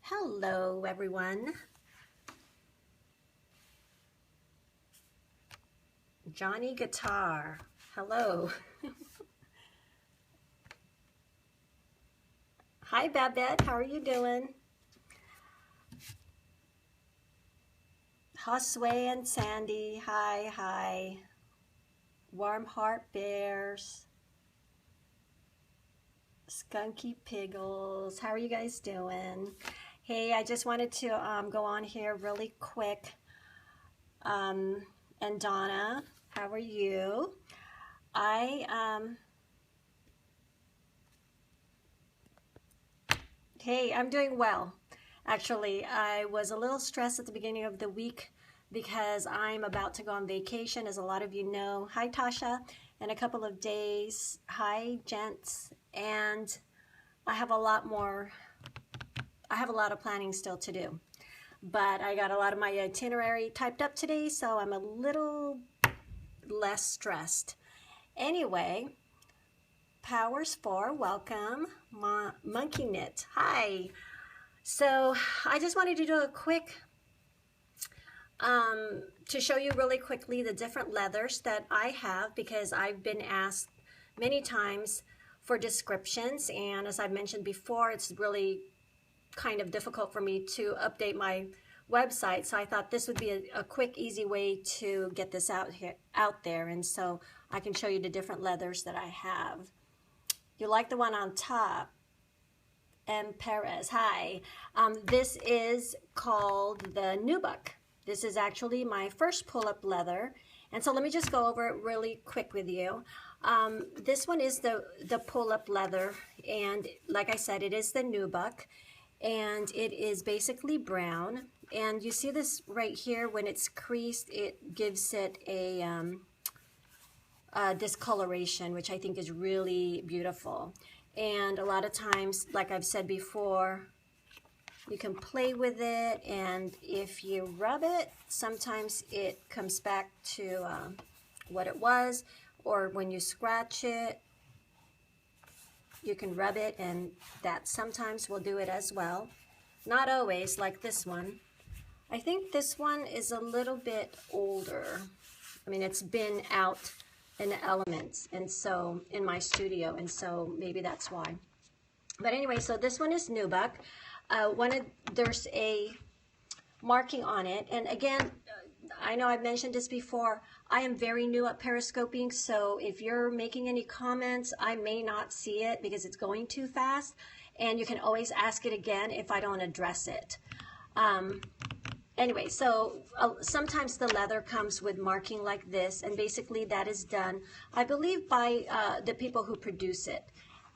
Hello, everyone. Johnny Guitar. Hello. Hi, Babette. How are you doing? Josue and Sandy. Hi, hi. Warm Heart Bears. Skunky Piggles. How are you guys doing? Hey, I just wanted to go on here really quick. And Donna, how are you? Hey, I'm doing well. Actually, I was a little stressed at the beginning of the week because I'm about to go on vacation, as a lot of you know. Hi, Tasha. In a couple of days. Hi, gents. And I have a lot of planning still to do. But I got a lot of my itinerary typed up today, so I'm a little less stressed. Anyway, Powers 4, welcome. Monkey Knit, hi. So I just wanted to do a quick, to show you really quickly the different leathers that I have, because I've been asked many times for descriptions, and as I've mentioned before, it's really kind of difficult for me to update my website, so I thought this would be a quick, easy way to get this out there, and so I can show you the different leathers that I have. You like the one on top? M. Perez, hi. This is called the Nubuck. This is actually my first pull-up leather, and so let me just go over it really quick with you. This one is the pull-up leather, and like I said, it is the Nubuck, and it is basically brown. And you see this right here, when it's creased, it gives it a discoloration, which I think is really beautiful. And a lot of times, like I've said before, you can play with it, and if you rub it, sometimes it comes back to what it was, or when you scratch it, you can rub it, and that sometimes will do it as well. Not always, like this one. I think this one is a little bit older. I mean, it's been out in the elements, and so in my studio, and so maybe that's why. But anyway, so this one is Nubuck. There's a marking on it, and again, I know I've mentioned this before, I am very new at periscoping, so if you're making any comments, I may not see it because it's going too fast, and you can always ask it again if I don't address it. Anyway, so sometimes the leather comes with marking like this, and basically that is done, I believe, by the people who produce it.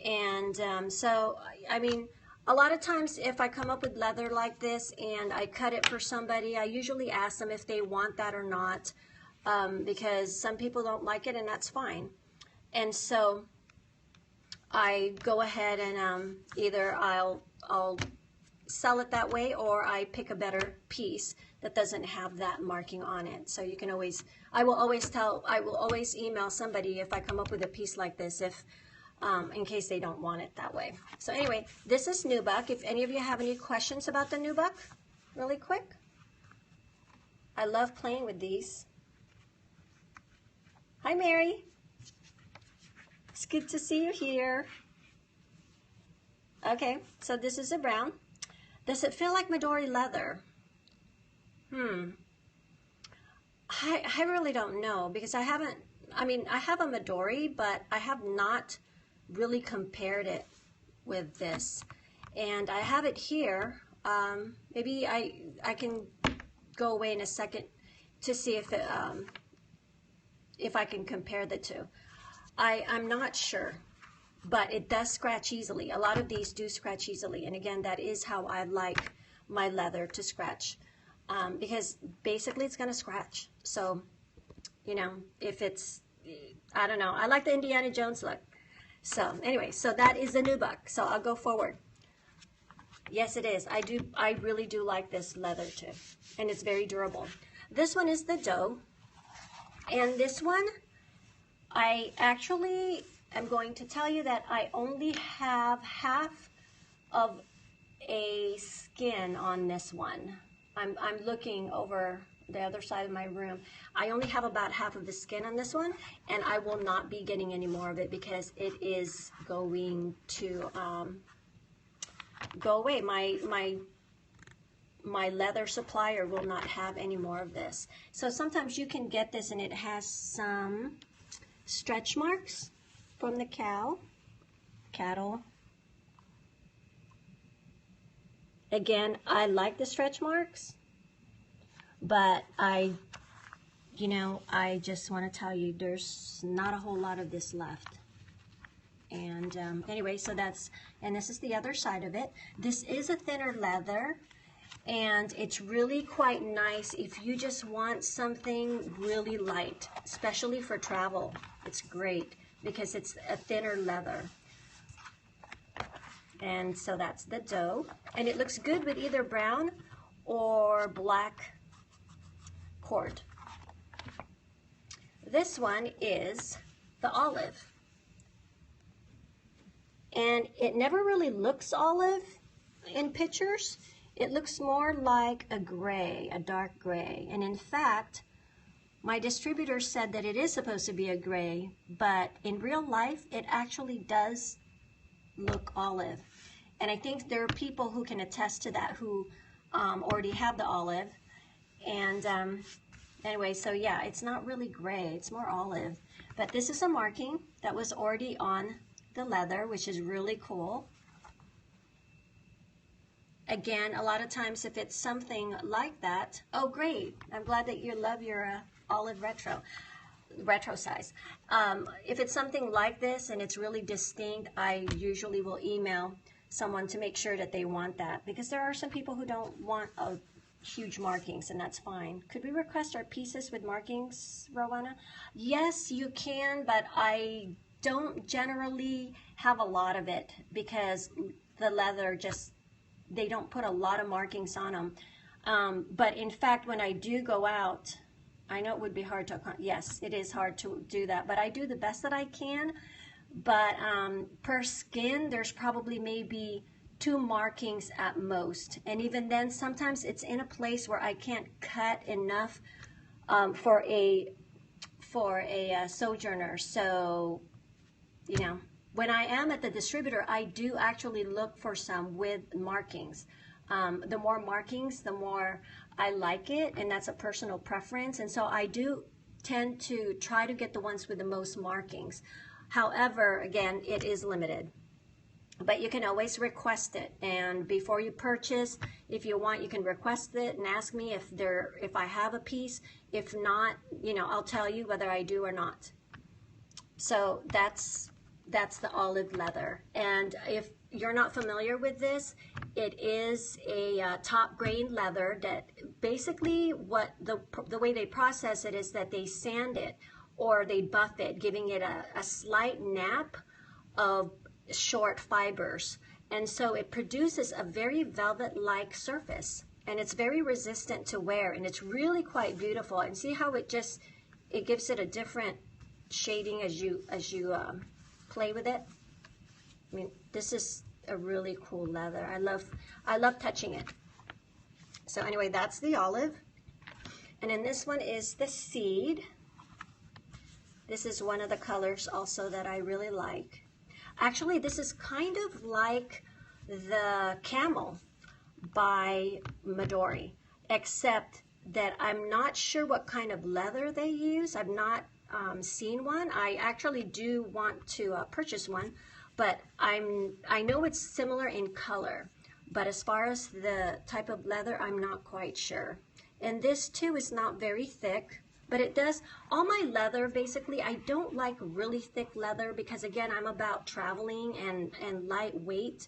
And so, I mean, a lot of times if I come up with leather like this and I cut it for somebody, I usually ask them if they want that or not, because some people don't like it, and that's fine. And so I go ahead and either I'll sell it that way, or I pick a better piece that doesn't have that marking on it. So you can always, I will always email somebody if I come up with a piece like this, if in case they don't want it that way. So anyway, this is Nubuck. If any of you have any questions about the Nubuck, really quick. I love playing with these. Hi, Mary. It's good to see you here. Okay, so this is a brown. Does it feel like Midori leather? I really don't know, because I haven't, I mean, I have a Midori, but I have not really compared it with this. And I have it here. Maybe I can go away in a second to see if I can compare the two. I'm not sure. But it does scratch easily. A lot of these do scratch easily. And again, that is how I like my leather to scratch. Because basically it's going to scratch. So, you know, if it's, I don't know. I like the Indiana Jones look. So anyway, so that is the Nubuck. So I'll go forward. Yes, it is. I really do like this leather too. And it's very durable. This one is the doe. And this one, I actually, I'm going to tell you that I only have half of a skin on this one. I'm looking over the other side of my room. I only have about half of the skin on this one, and I will not be getting any more of it because it is going to go away. My leather supplier will not have any more of this. So sometimes you can get this and it has some stretch marks from the cattle. Again, I like the stretch marks, but I just want to tell you there's not a whole lot of this left. And anyway, so and this is the other side of it. This is a thinner leather, and it's really quite nice if you just want something really light, especially for travel. It's great because it's a thinner leather. And so that's the doe, and it looks good with either brown or black cord. This one is the olive, and it never really looks olive in pictures. It looks more like a gray, a dark gray, and in fact my distributor said that it is supposed to be a gray, but in real life it actually does look olive. And I think there are people who can attest to that who already have the olive. And anyway, so yeah, it's not really gray, it's more olive. But this is a marking that was already on the leather, which is really cool. Again, a lot of times if it's something like that, oh great, I'm glad that you love your olive retro size. If it's something like this and it's really distinct, I usually will email someone to make sure that they want that, because there are some people who don't want huge markings, and that's fine. Could we request our pieces with markings, Roadrunner? Yes, you can, but I don't generally have a lot of it because the leather just, they don't put a lot of markings on them. But in fact, when I do go out, I know it would be hard to, yes, it is hard to do that, but I do the best that I can. But per skin, there's probably maybe 2 markings at most. And even then, sometimes it's in a place where I can't cut enough for a sojourner. So, you know, when I am at the distributor, I do actually look for some with markings. The more markings, the more I like it, and that's a personal preference. And so I do tend to try to get the ones with the most markings. However, again, it is limited, but you can always request it. And before you purchase, if you want, you can request it and ask me if I have a piece. If not, you know, I'll tell you whether I do or not. So that's the olive leather. And if you're not familiar with this, it is a top grain leather that basically what the way they process it is that they sand it or they buff it, giving it a slight nap of short fibers. And so it produces a very velvet-like surface, and it's very resistant to wear, and it's really quite beautiful. And see how it gives it a different shading as you play with it. I mean, this is a really cool leather. I love touching it. So anyway, that's the olive. And then this one is the seed. This is one of the colors also that I really like. Actually, this is kind of like the camel by Midori, except that I'm not sure what kind of leather they use. I've not seen one. I actually do want to purchase one, but I know it's similar in color, but as far as the type of leather, I'm not quite sure. And this too is not very thick, but it does, all my leather, basically, I don't like really thick leather because, again, I'm about traveling and lightweight,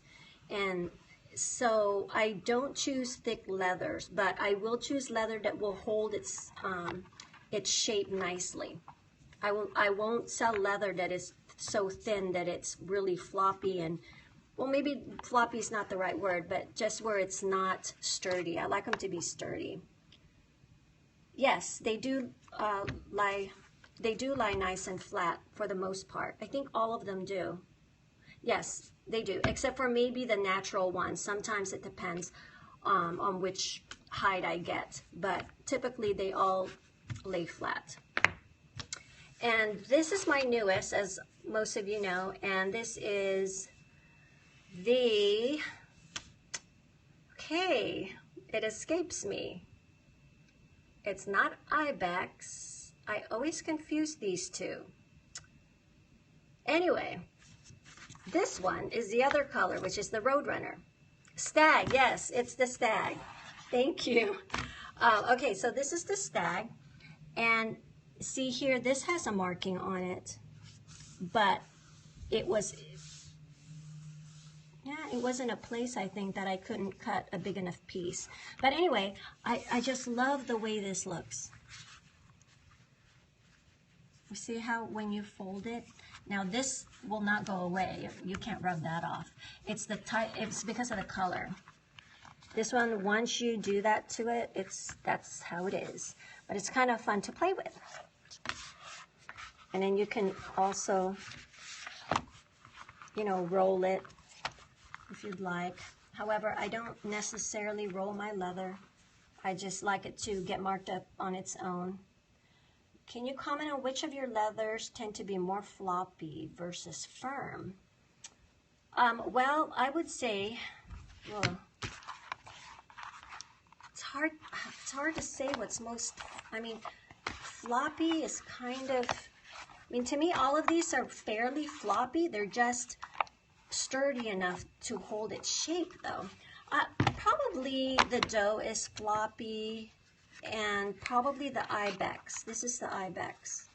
and so I don't choose thick leathers, but I will choose leather that will hold its shape nicely. I won't sell leather that is so thin that it's really floppy, and, well, maybe floppy is not the right word, but just where it's not sturdy. I like them to be sturdy. Yes, they do lie nice and flat for the most part. I think all of them do. Yes, they do, except for maybe the natural ones. Sometimes it depends on which hide I get, but typically they all lay flat. And this is my newest, as most of you know, and this is the, okay, it escapes me. It's not Ibex. I always confuse these two. Anyway, this one is the other color, which is the Roadrunner. Stag, yes, it's the Stag. Thank you. Okay, so this is the Stag, and see here, this has a marking on it, but it was, yeah, it wasn't a place, I think, that I couldn't cut a big enough piece. But anyway, I just love the way this looks. You see how when you fold it, now this will not go away. You can't rub that off. It's the type, it's because of the color. This one, once you do that to it, that's how it is. But it's kind of fun to play with. And then you can also, you know, roll it if you'd like. However, I don't necessarily roll my leather. I just like it to get marked up on its own. Can you comment on which of your leathers tend to be more floppy versus firm? Well, I would say, well, it's hard to say what's most, I mean, floppy is kind of, I mean, to me, all of these are fairly floppy. They're just sturdy enough to hold its shape, though. Probably the doe is floppy, and probably the Ibex. This is the Ibex.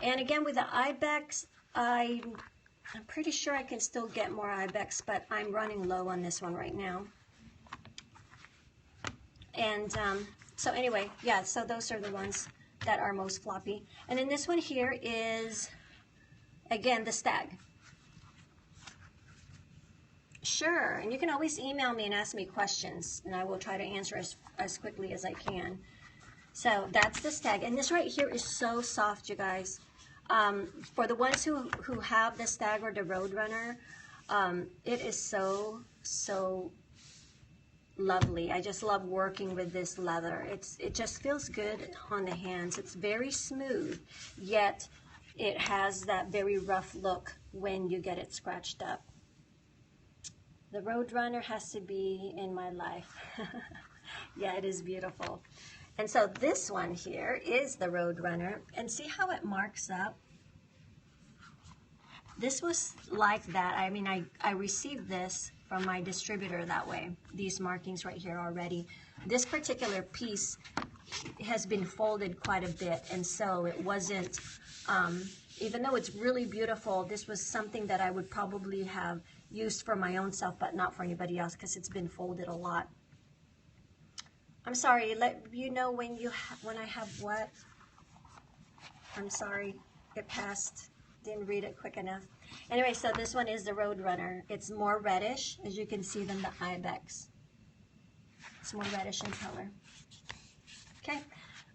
And again, with the Ibex, I'm pretty sure I can still get more Ibex, but I'm running low on this one right now. And so anyway, yeah, so those are the ones that are most floppy. And then this one here is, again, the Stag. Sure, and you can always email me and ask me questions, and I will try to answer as quickly as I can. So that's the Stag, and this right here is so soft, you guys. For the ones who have the Stag or the Roadrunner, it is so lovely. I just love working with this leather. It just feels good on the hands. It's very smooth, yet it has that very rough look when you get it scratched up. The Roadrunner has to be in my life. Yeah, it is beautiful. And so this one here is the Roadrunner, and see how it marks up? This was like that. I mean, I received this from my distributor that way, these markings right here already. This particular piece has been folded quite a bit, and so it wasn't, even though it's really beautiful, this was something that I would probably have used for my own self, but not for anybody else, because it's been folded a lot. I'm sorry, let you know when I have what. I'm sorry, it passed, didn't read it quick enough. Anyway, so this one is the Roadrunner. It's more reddish, as you can see, than the Ibex. It's more reddish in color. Okay,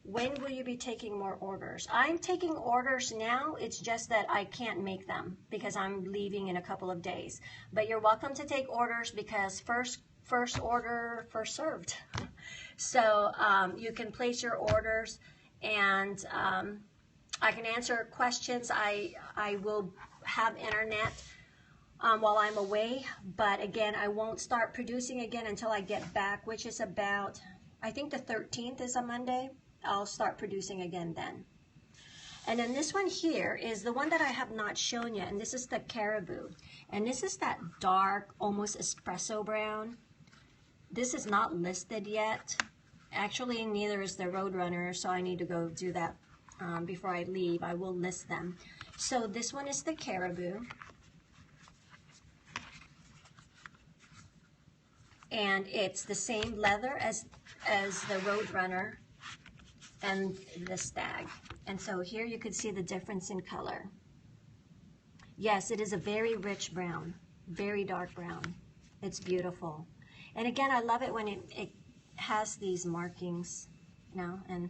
when will you be taking more orders? I'm taking orders now. It's just that I can't make them because I'm leaving in a couple of days. But you're welcome to take orders, because first order, first served. So you can place your orders, and I can answer questions. I will have internet while I'm away, but again, I won't start producing again until I get back, which is about, I think the 13th is a Monday. I'll start producing again then. And then this one here is the one that I have not shown yet, and this is the Caribou. And this is that dark, almost espresso brown. This is not listed yet. Actually, neither is the Roadrunner, so I need to go do that before I leave. I will list them. So this one is the Caribou. And it's the same leather as the Roadrunner and the Stag. And so here you could see the difference in color. Yes, it is a very rich brown, very dark brown. It's beautiful. And again, I love it when it has these markings, you know, and